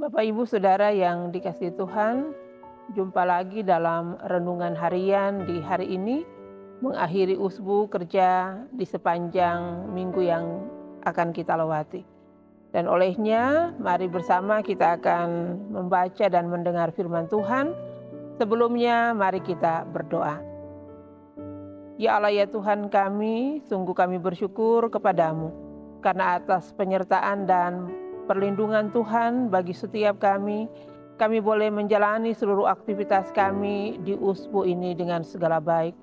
Bapak, Ibu, Saudara yang dikasihi Tuhan, jumpa lagi dalam renungan harian di hari ini, mengakhiri usbu kerja di sepanjang minggu yang akan kita lewati. Dan olehnya, mari bersama kita akan membaca dan mendengar firman Tuhan. Sebelumnya, mari kita berdoa. Ya Allah, ya Tuhan kami, sungguh kami bersyukur kepadamu, karena atas penyertaan dan perlindungan Tuhan bagi setiap kami boleh menjalani seluruh aktivitas kami di usbu ini dengan segala baik.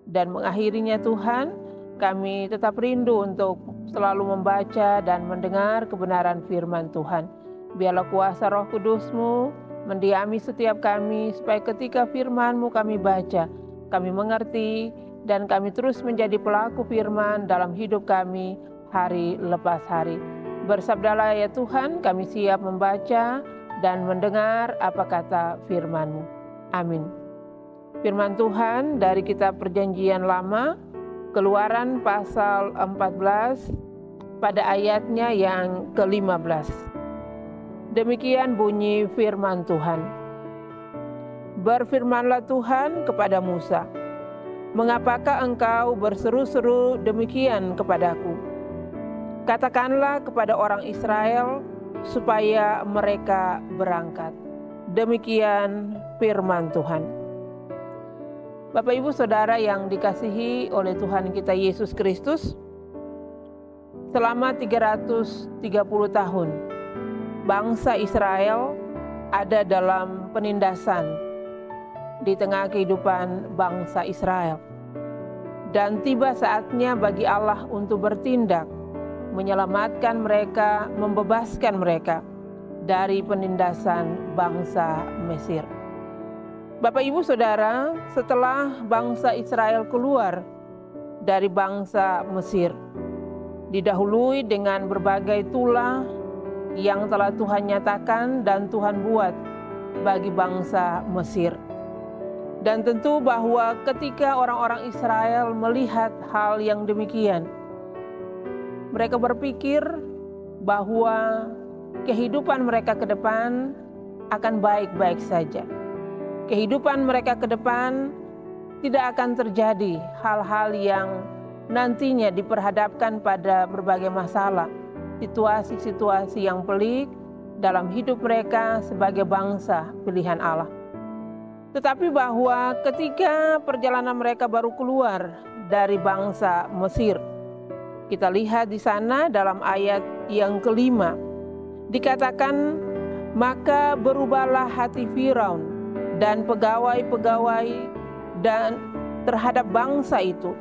Dan mengakhirinya Tuhan, kami tetap rindu untuk selalu membaca dan mendengar kebenaran firman Tuhan. Biarlah kuasa Roh Kudus-Mu mendiami setiap kami, supaya ketika firman-Mu kami baca, kami mengerti, dan kami terus menjadi pelaku firman dalam hidup kami hari lepas hari. Bersabdalah ya Tuhan, kami siap membaca dan mendengar apa kata firman-Mu. Amin. Firman Tuhan dari kitab Perjanjian Lama, Keluaran pasal 14 pada ayatnya yang ke-15. Demikian bunyi firman Tuhan. Berfirmanlah Tuhan kepada Musa, "Mengapakah engkau berseru-seru demikian kepadaku? Katakanlah kepada orang Israel supaya mereka berangkat." Demikian firman Tuhan. Bapak, Ibu, Saudara yang dikasihi oleh Tuhan kita Yesus Kristus, selama 330 tahun bangsa Israel ada dalam penindasan di tengah kehidupan bangsa Israel. Dan tiba saatnya bagi Allah untuk bertindak, menyelamatkan mereka, membebaskan mereka dari penindasan bangsa Mesir. Bapak, Ibu, Saudara, setelah bangsa Israel keluar dari bangsa Mesir, didahului dengan berbagai tulah yang telah Tuhan nyatakan dan Tuhan buat bagi bangsa Mesir. Dan tentu bahwa ketika orang-orang Israel melihat hal yang demikian, mereka berpikir bahwa kehidupan mereka ke depan akan baik-baik saja. Kehidupan mereka ke depan tidak akan terjadi hal-hal yang nantinya diperhadapkan pada berbagai masalah, situasi-situasi yang pelik dalam hidup mereka sebagai bangsa pilihan Allah. Tetapi bahwa ketika perjalanan mereka baru keluar dari bangsa Mesir, kita lihat di sana dalam ayat yang ke-5, dikatakan, "Maka berubahlah hati Firaun dan pegawai-pegawai dan terhadap bangsa itu,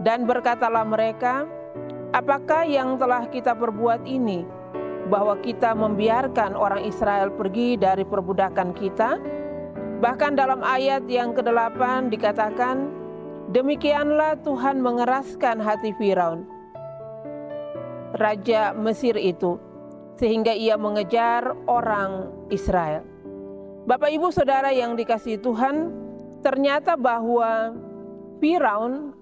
dan berkatalah mereka, apakah yang telah kita perbuat ini, bahwa kita membiarkan orang Israel pergi dari perbudakan kita?" Bahkan dalam ayat yang ke-8 dikatakan, "Demikianlah Tuhan mengeraskan hati Firaun, raja Mesir itu, sehingga ia mengejar orang Israel." Bapak, Ibu, Saudara yang dikasihi Tuhan, ternyata bahwa Firaun,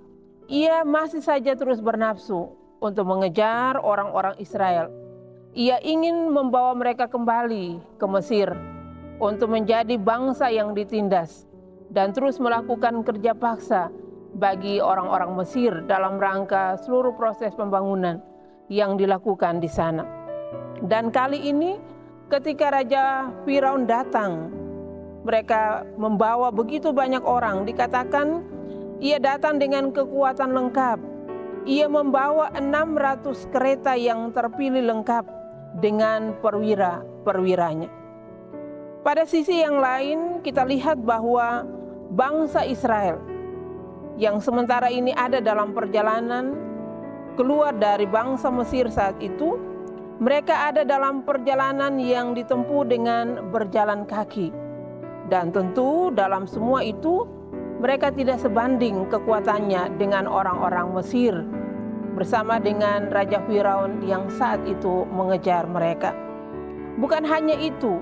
ia masih saja terus bernafsu untuk mengejar orang-orang Israel. Ia ingin membawa mereka kembali ke Mesir untuk menjadi bangsa yang ditindas dan terus melakukan kerja paksa bagi orang-orang Mesir dalam rangka seluruh proses pembangunan yang dilakukan di sana. Dan kali ini ketika Raja Firaun datang, mereka membawa begitu banyak orang. Dikatakan ia datang dengan kekuatan lengkap. Ia membawa 600 kereta yang terpilih lengkap dengan perwira-perwiranya. Pada sisi yang lain kita lihat bahwa bangsa Israel yang sementara ini ada dalam perjalanan keluar dari bangsa Mesir saat itu, mereka ada dalam perjalanan yang ditempuh dengan berjalan kaki. Dan tentu dalam semua itu mereka tidak sebanding kekuatannya dengan orang-orang Mesir bersama dengan Raja Firaun yang saat itu mengejar mereka. Bukan hanya itu,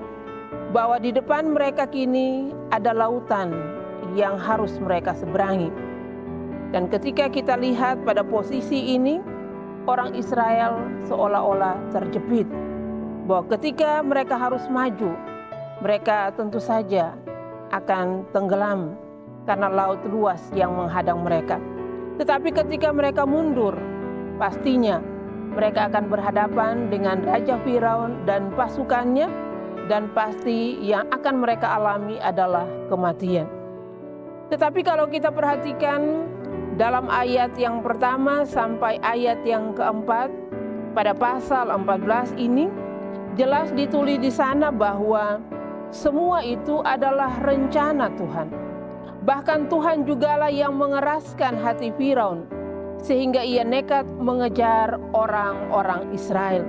bahwa di depan mereka kini ada lautan yang harus mereka seberangi. Dan ketika kita lihat pada posisi ini, orang Israel seolah-olah terjepit bahwa ketika mereka harus maju, mereka tentu saja akan tenggelam karena laut luas yang menghadang mereka. Tetapi ketika mereka mundur, pastinya mereka akan berhadapan dengan Raja Firaun dan pasukannya, dan pasti yang akan mereka alami adalah kematian. Tetapi kalau kita perhatikan dalam ayat yang pertama sampai ayat yang keempat, pada pasal 14 ini, jelas ditulis di sana bahwa semua itu adalah rencana Tuhan. Bahkan Tuhan jugalah yang mengeraskan hati Firaun sehingga ia nekat mengejar orang-orang Israel.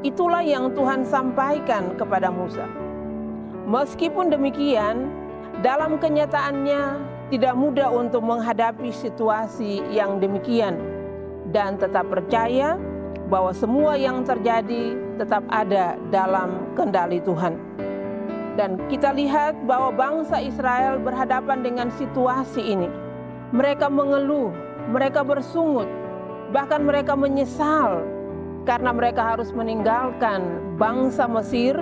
Itulah yang Tuhan sampaikan kepada Musa. Meskipun demikian, dalam kenyataannya tidak mudah untuk menghadapi situasi yang demikian, dan tetap percaya bahwa semua yang terjadi tetap ada dalam kendali Tuhan. Dan kita lihat bahwa bangsa Israel berhadapan dengan situasi ini. Mereka mengeluh, mereka bersungut, bahkan mereka menyesal karena mereka harus meninggalkan bangsa Mesir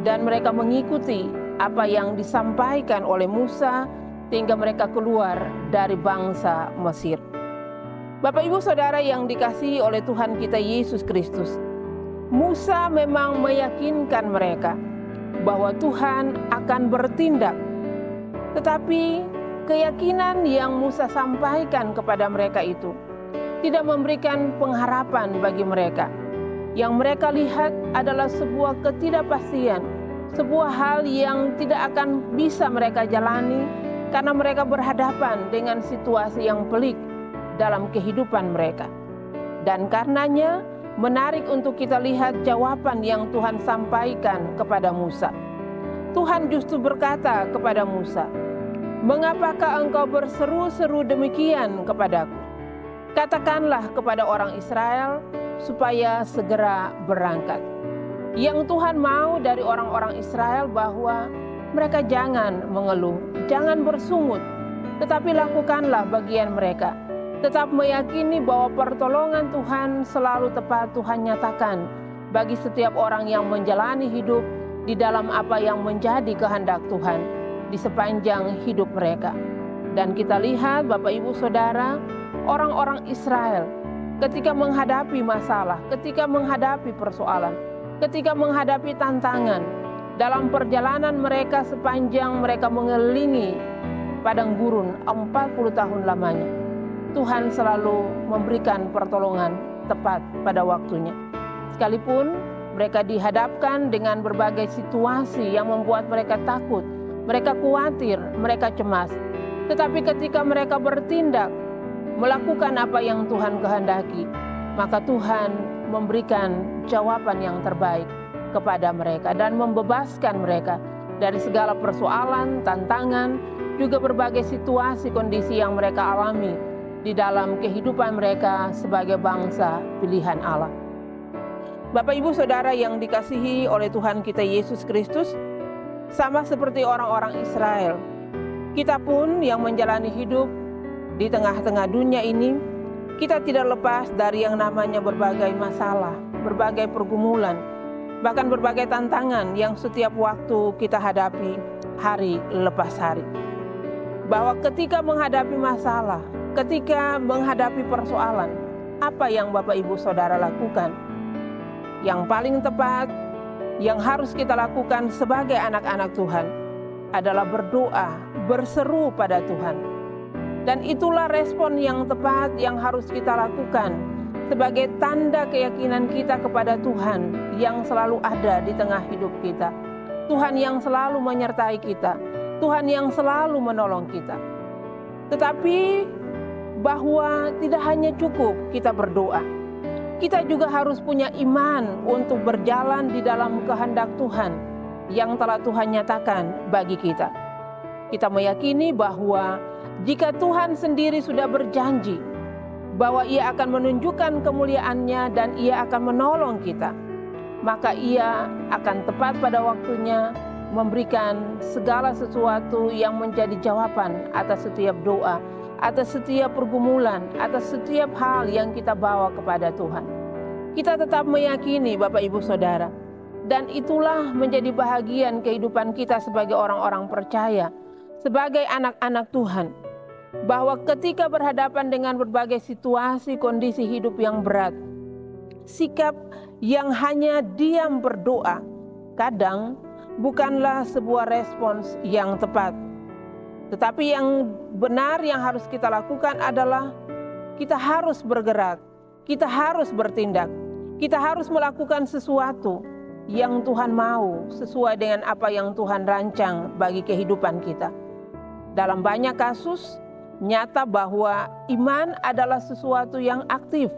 dan mereka mengikuti apa yang disampaikan oleh Musa sehingga mereka keluar dari bangsa Mesir. Bapak Ibu Saudara yang dikasihi oleh Tuhan kita Yesus Kristus, Musa memang meyakinkan mereka bahwa Tuhan akan bertindak. Tetapi keyakinan yang Musa sampaikan kepada mereka itu tidak memberikan pengharapan bagi mereka. Yang mereka lihat adalah sebuah ketidakpastian, sebuah hal yang tidak akan bisa mereka jalani karena mereka berhadapan dengan situasi yang pelik dalam kehidupan mereka. Dan karenanya menarik untuk kita lihat jawaban yang Tuhan sampaikan kepada Musa. Tuhan justru berkata kepada Musa, "Mengapakah engkau berseru-seru demikian kepadaku? Katakanlah kepada orang Israel supaya segera berangkat." Yang Tuhan mau dari orang-orang Israel bahwa mereka jangan mengeluh, jangan bersungut, tetapi lakukanlah bagian mereka. Tetap meyakini bahwa pertolongan Tuhan selalu tepat Tuhan nyatakan bagi setiap orang yang menjalani hidup di dalam apa yang menjadi kehendak Tuhan di sepanjang hidup mereka. Dan kita lihat Bapak Ibu Saudara, orang-orang Israel ketika menghadapi masalah, ketika menghadapi persoalan, ketika menghadapi tantangan, dalam perjalanan mereka sepanjang mereka mengelilingi padang gurun 40 tahun lamanya, Tuhan selalu memberikan pertolongan tepat pada waktunya. Sekalipun mereka dihadapkan dengan berbagai situasi yang membuat mereka takut, mereka khawatir, mereka cemas. Tetapi ketika mereka bertindak, melakukan apa yang Tuhan kehendaki, maka Tuhan memberikan jawaban yang terbaik kepada mereka dan membebaskan mereka dari segala persoalan, tantangan, juga berbagai situasi kondisi yang mereka alami di dalam kehidupan mereka sebagai bangsa pilihan Allah. Bapak Ibu Saudara yang dikasihi oleh Tuhan kita Yesus Kristus, sama seperti orang-orang Israel, kita pun yang menjalani hidup di tengah-tengah dunia ini, kita tidak lepas dari yang namanya berbagai masalah, berbagai pergumulan, bahkan berbagai tantangan yang setiap waktu kita hadapi hari lepas hari. Bahwa ketika menghadapi masalah, ketika menghadapi persoalan, apa yang Bapak Ibu Saudara lakukan? Yang paling tepat, yang harus kita lakukan sebagai anak-anak Tuhan adalah berdoa, berseru pada Tuhan. Dan itulah respon yang tepat yang harus kita lakukan sebagai tanda keyakinan kita kepada Tuhan yang selalu ada di tengah hidup kita. Tuhan yang selalu menyertai kita, Tuhan yang selalu menolong kita. Tetapi bahwa tidak hanya cukup kita berdoa, kita juga harus punya iman untuk berjalan di dalam kehendak Tuhan yang telah Tuhan nyatakan bagi kita. Kita meyakini bahwa jika Tuhan sendiri sudah berjanji bahwa Ia akan menunjukkan kemuliaan-Nya dan Ia akan menolong kita, maka Ia akan tepat pada waktunya memberikan segala sesuatu yang menjadi jawaban atas setiap doa, atas setiap pergumulan, atas setiap hal yang kita bawa kepada Tuhan. Kita tetap meyakini Bapak Ibu Saudara Dan itulah menjadi bahagian kehidupan kita sebagai orang-orang percaya, sebagai anak-anak Tuhan. Bahwa ketika berhadapan dengan berbagai situasi kondisi hidup yang berat, sikap yang hanya diam berdoa kadang bukanlah sebuah respons yang tepat. Tetapi yang benar yang harus kita lakukan adalah kita harus bergerak, kita harus bertindak, kita harus melakukan sesuatu yang Tuhan mau sesuai dengan apa yang Tuhan rancang bagi kehidupan kita. Dalam banyak kasus, nyata bahwa iman adalah sesuatu yang aktif,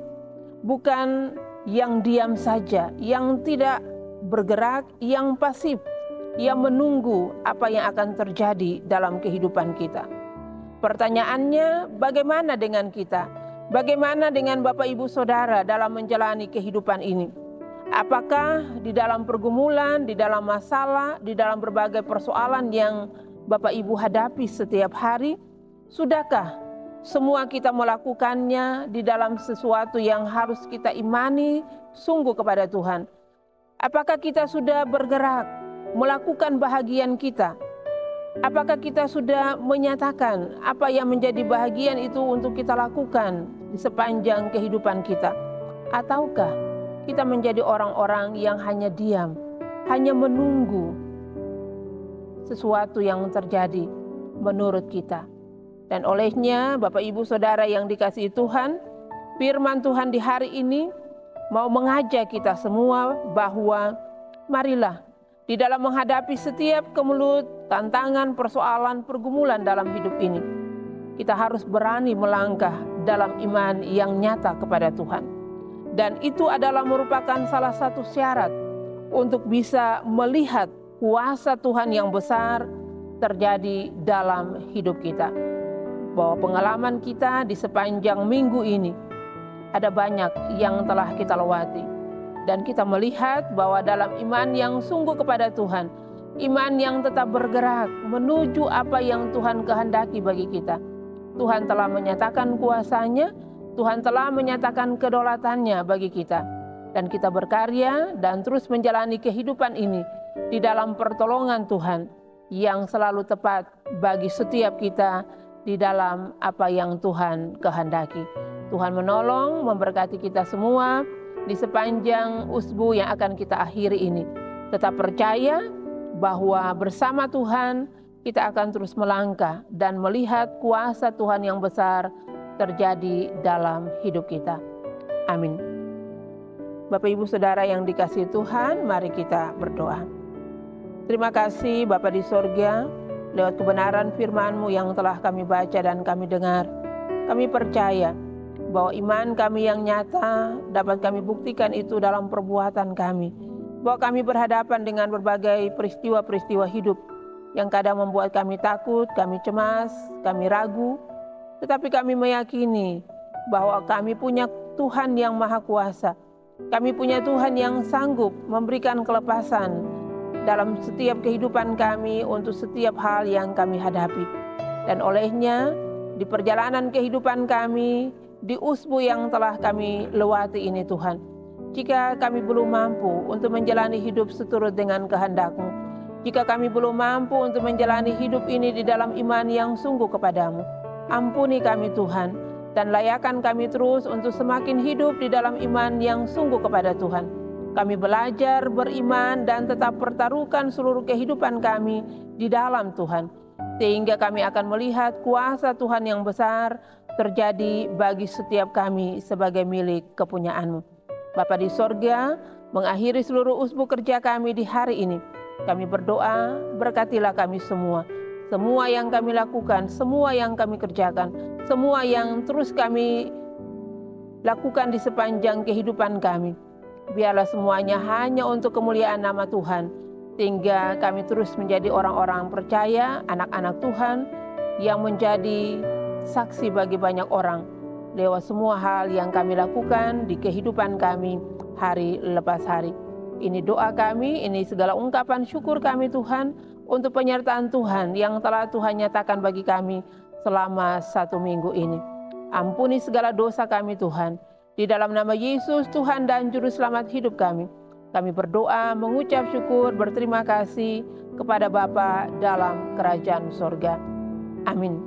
bukan yang diam saja, yang tidak bergerak, yang pasif, yang menunggu apa yang akan terjadi dalam kehidupan kita. Pertanyaannya, bagaimana dengan kita? Bagaimana dengan Bapak Ibu Saudara dalam menjalani kehidupan ini? Apakah di dalam pergumulan, di dalam masalah, di dalam berbagai persoalan yang Bapak Ibu hadapi setiap hari, sudahkah semua kita melakukannya di dalam sesuatu yang harus kita imani sungguh kepada Tuhan? Apakah kita sudah bergerak melakukan bahagian kita? Apakah kita sudah menyatakan apa yang menjadi bahagian itu untuk kita lakukan di sepanjang kehidupan kita? Ataukah kita menjadi orang-orang yang hanya diam, hanya menunggu sesuatu yang terjadi menurut kita? Dan olehnya Bapak Ibu Saudara yang dikasihi Tuhan, firman Tuhan di hari ini mau mengajak kita semua bahwa marilah di dalam menghadapi setiap kemelut, tantangan, persoalan, pergumulan dalam hidup ini, kita harus berani melangkah dalam iman yang nyata kepada Tuhan. Dan itu adalah merupakan salah satu syarat untuk bisa melihat kuasa Tuhan yang besar terjadi dalam hidup kita. Bahwa pengalaman kita di sepanjang minggu ini ada banyak yang telah kita lewati. Dan kita melihat bahwa dalam iman yang sungguh kepada Tuhan, iman yang tetap bergerak menuju apa yang Tuhan kehendaki bagi kita, Tuhan telah menyatakan kuasa-Nya, Tuhan telah menyatakan kedaulatannya bagi kita. Dan kita berkarya dan terus menjalani kehidupan ini di dalam pertolongan Tuhan yang selalu tepat bagi setiap kita di dalam apa yang Tuhan kehendaki. Tuhan menolong, memberkati kita semua di sepanjang usbu yang akan kita akhiri ini. Tetap percaya bahwa bersama Tuhan kita akan terus melangkah dan melihat kuasa Tuhan yang besar terjadi dalam hidup kita. Amin. Bapak Ibu Saudara yang dikasihi Tuhan, mari kita berdoa. Terima kasih Bapa di sorga, lewat kebenaran firman-Mu yang telah kami baca dan kami dengar. Kami percaya bahwa iman kami yang nyata dapat kami buktikan itu dalam perbuatan kami. Bahwa kami berhadapan dengan berbagai peristiwa-peristiwa hidup yang kadang membuat kami takut, kami cemas, kami ragu. Tetapi kami meyakini bahwa kami punya Tuhan yang Maha Kuasa. Kami punya Tuhan yang sanggup memberikan kelepasan dalam setiap kehidupan kami untuk setiap hal yang kami hadapi. Dan olehnya di perjalanan kehidupan kami, di usbu yang telah kami lewati ini Tuhan, jika kami belum mampu untuk menjalani hidup seturut dengan kehendak-Mu, jika kami belum mampu untuk menjalani hidup ini di dalam iman yang sungguh kepadamu, ampuni kami Tuhan, dan layakan kami terus untuk semakin hidup di dalam iman yang sungguh kepada Tuhan. Kami belajar beriman dan tetap pertaruhkan seluruh kehidupan kami di dalam Tuhan, sehingga kami akan melihat kuasa Tuhan yang besar terjadi bagi setiap kami sebagai milik kepunyaan-Mu. Bapa di sorga, mengakhiri seluruh usbu kerja kami di hari ini, kami berdoa, berkatilah kami semua. Semua yang kami lakukan, semua yang kami kerjakan, semua yang terus kami lakukan di sepanjang kehidupan kami, biarlah semuanya hanya untuk kemuliaan nama Tuhan, sehingga kami terus menjadi orang-orang percaya, anak-anak Tuhan yang menjadi saksi bagi banyak orang lewat semua hal yang kami lakukan di kehidupan kami hari lepas hari. Ini doa kami, ini segala ungkapan syukur kami Tuhan untuk penyertaan Tuhan yang telah Tuhan nyatakan bagi kami selama 1 minggu ini. Ampuni segala dosa kami Tuhan. Di dalam nama Yesus Tuhan dan Juru Selamat hidup kami, Kami berdoa, mengucap syukur, berterima kasih kepada Bapa dalam kerajaan sorga. Amin.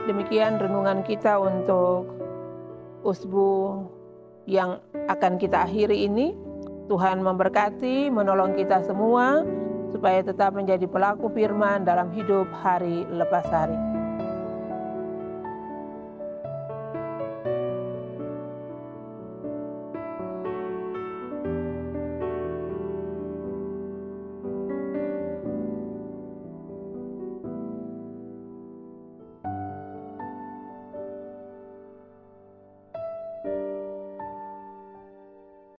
Demikian renungan kita untuk usbu yang akan kita akhiri ini. Tuhan memberkati, menolong kita semua supaya tetap menjadi pelaku firman dalam hidup hari lepas hari.